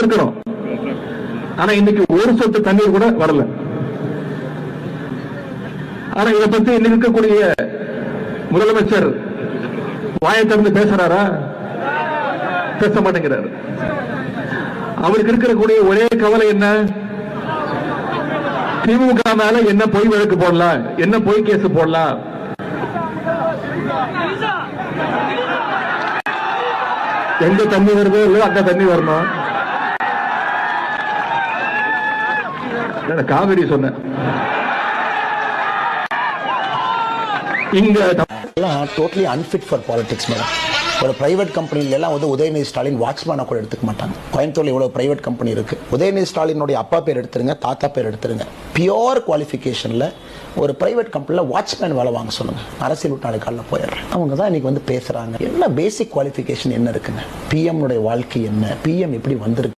இருக்கணும். ஆனா இன்னைக்கு ஒரு சொட்டு தண்ணீர் கூட வரல. ஆனா இதை பத்தி இன்னைக்கு இருக்கக்கூடிய முதலமைச்சர் வாயை திறந்து பேசுறாரா? பேச மாட்டேங்கிறார். அவருக்கு இருக்கக்கூடிய ஒரே கவலை என்ன? திமுக மேல என்ன பொய் வழக்கு போடலாம், என்ன பொய் கேஸ் போடலாம். எங்க தண்ணி வருதோ இல்லையோ அங்க தண்ணி வரணும். காவிரி சொன்ன இங்க totally unfit for politics madam. ஒரு பிரைவேட் கம்பெனில எல்லாம் வந்து உதயநிதி ஸ்டாலின் வாட்ச்மேனை கூட எடுத்துக்க மாட்டாங்க. கோயம்புத்தூர்ல இவ்வளவு பிரைவேட் கம்பெனி இருக்கு. உதயநிதி ஸ்டாலினுடைய அப்பா பேர் எடுத்துருங்க, தாத்தா பேர் எடுத்துருங்க. பியோர் குவாலிஃபிகேஷன்ல ஒரு பிரைவேட் கம்பெனில வாட்ச்மேன் வேலை வாங்க சொல்லுங்க. அரசியல் விட்டு நாளைக்கு காலையில் போயிடுறேன். அவங்க தான் இன்னைக்கு வந்து பேசுறாங்க. என்ன பேசிக் குவாலிஃபிகேஷன் என்ன இருக்குங்க? பிஎம் வாழ்க்கை என்ன? பிஎம் எப்படி வந்திருக்கு?